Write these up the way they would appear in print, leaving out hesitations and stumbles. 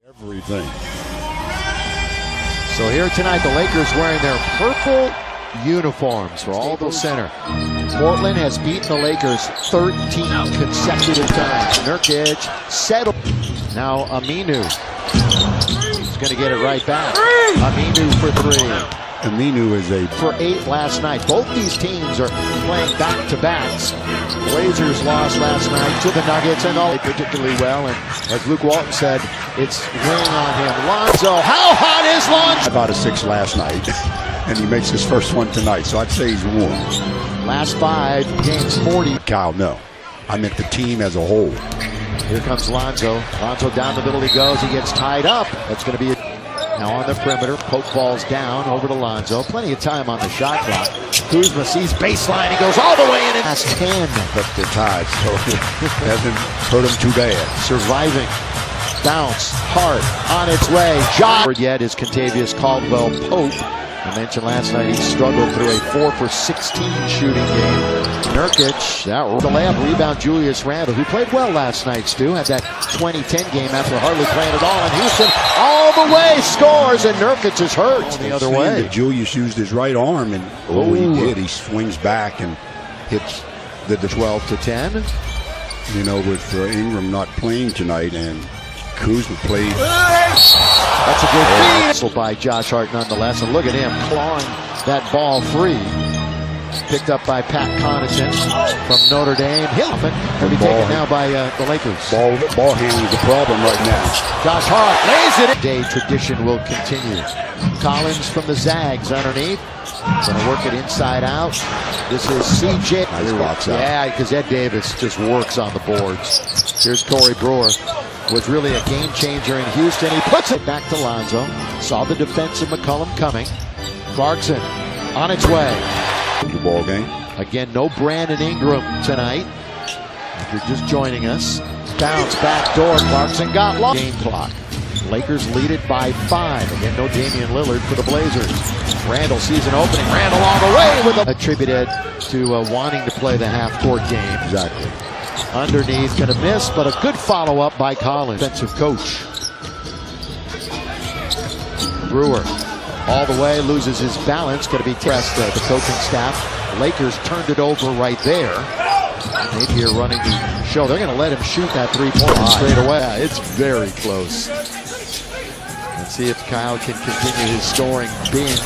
Everything. So here tonight, the Lakers wearing their purple uniforms for all the center. Portland has beaten the Lakers 13 consecutive times. Nurkic settled. Now Aminu is going to get it right back. Aminu for three. Aminu is for 8 last night. Both these teams are playing back-to-backs. Blazers lost last night to the Nuggets and all particularly well. And as Luke Walton said, it's weighing on him. Lonzo, how hot is Lonzo? about a 6 last night, and he makes his first one tonight. So I'd say he's warm. Last 5 games, 40. Kyle, no. I meant the team as a whole. Here comes Lonzo. Lonzo down the middle he goes. He gets tied up. That's going to be now on the perimeter. Poke balls down over to Lonzo. Plenty of time on the shot clock. Kuzma sees baseline. He goes all the way in and has 10. But they're tied, so it hasn't hurt him too bad. Surviving. Bounce. Hard. On its way. Shot. Yet is Contavious Caldwell-Pope. I mentioned last night he struggled through a 4 for 16 shooting game. Nurkic, the layup, rebound Julius Randle, who played well last night, Stu, had that 2010 game after hardly playing at all. And Houston all the way scores, and Nurkic is hurt the other way. Julius used his right arm, and he did. He swings back and hits the 12 to 10. You know, with Ingram not playing tonight and Kuzma played. That's a good feed. By Josh Hart nonetheless, and look at him clawing that ball free. Picked up by Pat Connaughton from Notre Dame. Hilton will be taken now by the Lakers. Ball handling is a problem right now. Josh Hart lays it in. Day tradition will continue. Collins from the Zags underneath. Going to work it inside out. This is CJ. Nice box out. Yeah, because Ed Davis just works on the boards. Here's Corey Brewer. Was really a game changer in Houston. He puts it back to Lonzo. Saw the defense of McCollum coming. Clarkson on its way. Good ball game. Again, no Brandon Ingram tonight. If you're just joining us. Bounce back door. Clarkson got lost. Game clock. Lakers lead it by 5. Again, no Damian Lillard for the Blazers. Randle sees an opening. Randle all the way with a attributed to wanting to play the half-court game. Exactly. Underneath, going to miss, but a good follow-up by Collins. Defensive coach. Brewer all the way, loses his balance. Going to be pressed, the coaching staff. Lakers turned it over right there. Maybe you're running the show. They're going to let him shoot that three-pointer straight away. Yeah, it's very close. Let's see if Kyle can continue his scoring binge.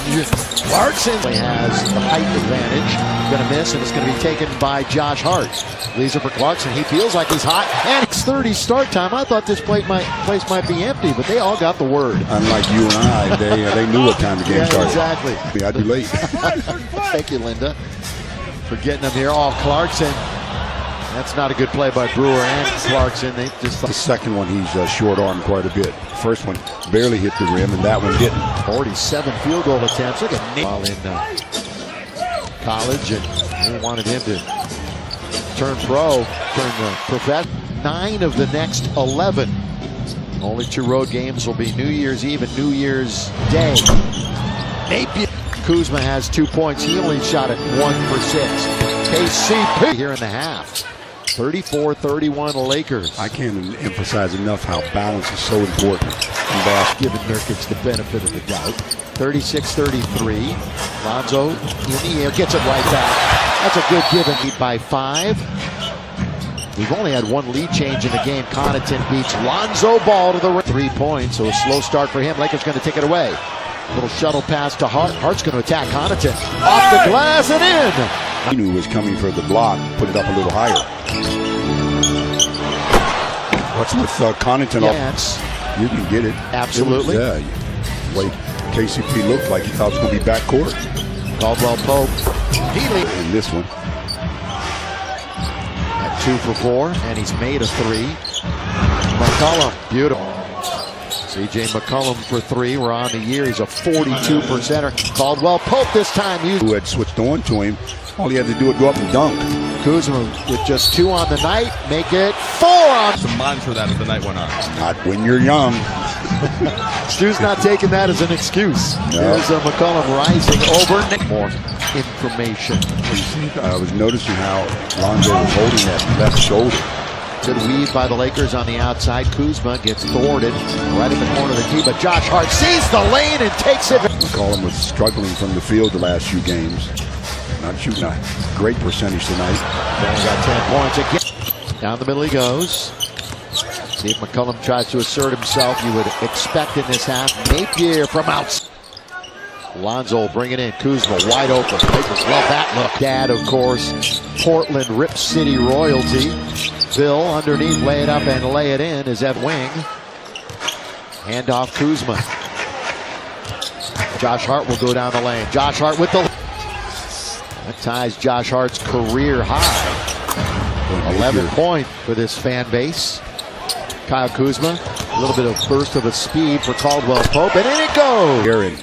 Clarkson has the height advantage. Going to miss, and it's going to be taken by Josh Hart. Leaves it for Clarkson. He feels like he's hot. And it's 30 start time. I thought this place might be empty, but they all got the word. Unlike you and I, they knew what time the game started. Exactly. I'd be late. Thank you, Linda, for getting them here. Oh, Clarkson. That's not a good play by Brewer and Clarkson. They just the second one, he's short-armed quite a bit. First one barely hit the rim, and that one didn't. 47 field goal attempts. Look at Nick while in college, and they wanted him to turn professional. 9 of the next 11. Only 2 road games will be New Year's Eve and New Year's Day. Napier. Kuzma has 2 points. He only shot it 1 for 6. KCP here in the half. 34-31 Lakers. I can't emphasize enough how balance is so important in basketball. Giving Nurkic the benefit of the doubt. 36-33. Lonzo in the air, gets it right back. That's a good give and lead by 5. We've only had 1 lead change in the game. Connaughton beats Lonzo Ball to the 3 points, so a slow start for him. Lakers going to take it away. Little shuttle pass to Hart. Hart's going to attack Connaughton. Off the glass and in. Aminu was coming for the block, put it up a little higher. What's with Connaughton? Yes. You can get it. Absolutely. The way KCP looked like he thought it was going to be backcourt. Caldwell-Pope. Healy. In this one. At 2 for 4, and he's made a 3. McCollum. Beautiful. C.J. McCollum for 3. We're on the year. He's a 42%er. Caldwell-Pope this time. Who had switched on to him. All he had to do was go up and dunk. Kuzma with just 2 on the night. Make it 4 on. Some mantra that as the night went on. Not when you're young. Stu's not taking that as an excuse. No. There's McCollum rising over. More information. I was noticing how Lonzo was holding that left shoulder. Good weave by the Lakers on the outside. Kuzma gets thwarted right in the corner of the key, but Josh Hart sees the lane and takes it. McCollum was struggling from the field the last few games. Not shooting a great percentage tonight. Then got 10 points again. Down the middle he goes. See if McCollum tries to assert himself. You would expect in this half. Napier from outside. Lonzo bring it in. Kuzma wide open. Lakers love that look. Dad, of course, Portland Rip City royalty. Bill underneath, lay it up and lay it in is at wing. Handoff Kuzma. Josh Hart will go down the lane. Josh Hart with the... That ties Josh Hart's career high. 11 point for this fan base. Kyle Kuzma, a little bit of burst of a speed for Caldwell Pope, and in it goes. Aaron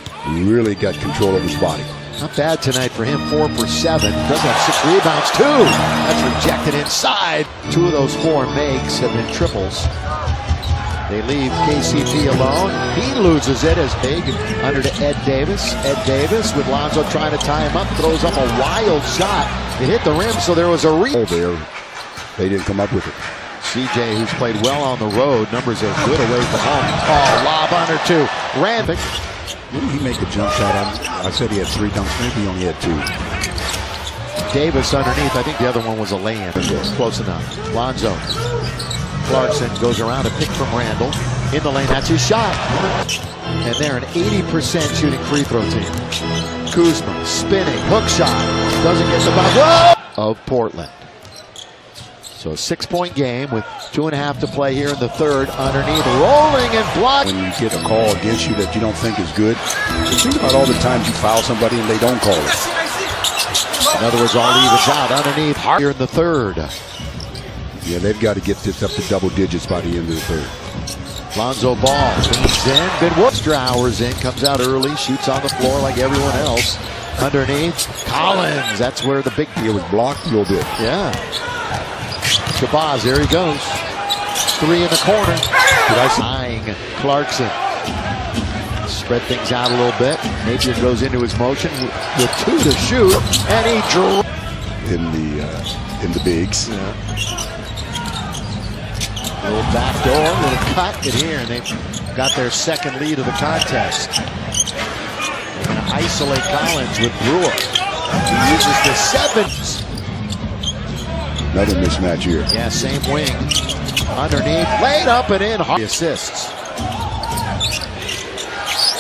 really got control of his body. Not bad tonight for him, 4 for 7. Does have 6 rebounds too. That's rejected inside. 2 of those 4 makes have been triples. They leave KCP alone. He loses it as big under to Ed Davis. Ed Davis with Lonzo trying to tie him up, throws up a wild shot. It hit the rim, so there was a there. They didn't come up with it. CJ, who's played well on the road, numbers are good away from home. Oh, lob under 2. Randall. Didn't he make a jump shot? I said he had 3 dunks. Maybe he only had 2. Davis underneath. I think the other one was a lay-in. Close enough. Lonzo. Clarkson goes around a pick from Randall. In the lane, that's his shot. And they're an 80% shooting free throw team. Kuzma spinning, hook shot. Doesn't get the ball. Of Portland. So a 6-point game with 2.5 to play here in the third. Underneath, rolling and blocking. When you get a call against you that you don't think is good, think about all the times you foul somebody and they don't call it. In other words, all evens out. Underneath, Hart here in the third. Yeah, they've got to get this up to double digits by the end of the third. Lonzo Ball leans in. Been extra hours in. Comes out early. Shoots on the floor like everyone else. Underneath, Collins. That's where the big deal was blocked a little bit. Yeah. Shabazz, there he goes. 3 in the corner. Eyeing Clarkson. Spread things out a little bit. Napier goes into his motion with 2 to shoot, and he drew in the bigs. Yeah. Little back door, little cut in here, and they've got their second lead of the contest. They're going to isolate Collins with Brewer. He uses the 7. Another mismatch here. Yeah, same wing. Underneath, laid up and in. He assists.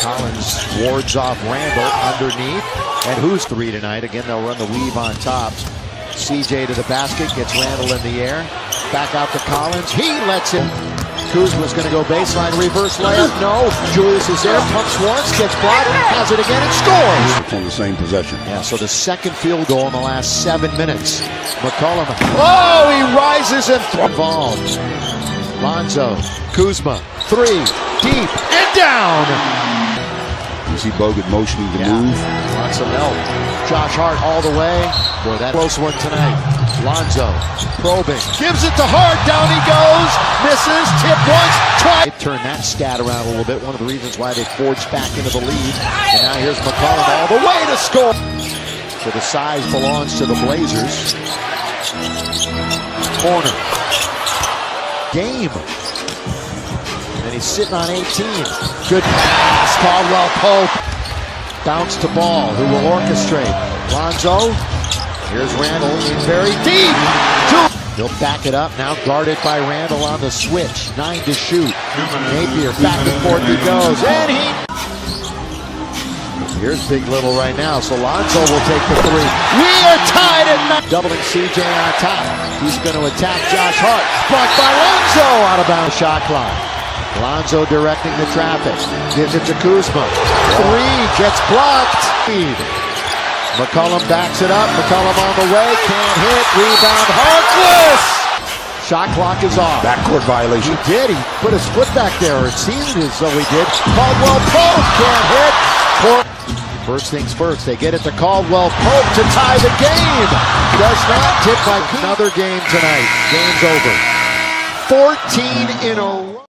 Collins wards off Randall underneath. And who's 3 tonight? Again, they'll run the weave on top. CJ to the basket, gets Randall in the air. Back out to Collins. He lets him. Kuzma's going to go baseline, reverse layup. No. Julius is there, pumps once, gets blocked, has it again, and scores. On the same possession. Yeah, so the second field goal in the last 7 minutes. McCollum. Oh, he rises and involved. Lonzo, Kuzma, 3, deep, and down. You see Bogut motioning to move. Lots of help. Josh Hart all the way. Boy, that close one tonight. Lonzo probing, gives it to Hart, down he goes, misses, tip once, twice. They turned that stat around a little bit, one of the reasons why they forged back into the lead. And now here's McCollum all the way to score. So the size belongs to the Blazers. Corner. Game. And he's sitting on 18. Good pass, Caldwell Pope. Bounce to Ball, who will orchestrate. Lonzo. Here's Randall in very deep. 2. He'll back it up. Now guarded by Randall on the switch. 9 to shoot. Napier back and forth he goes. And he... Here's Big Little right now. So Lonzo will take the 3. We are tied at 9. Doubling CJ on top. He's going to attack Josh Hart. Blocked by Lonzo. Out of bounds shot clock. Lonzo directing the traffic. Gives it to Kuzma. 3 gets blocked. McCollum backs it up. McCollum on the way. Can't hit. Rebound. Harkless. Shot clock is off. Backcourt violation. He did. He put his foot back there. It seemed as though he did. Caldwell Pope can't hit. First things first. They get it to Caldwell Pope to tie the game. Does not tip by another game tonight. Game's over. 14 in a row.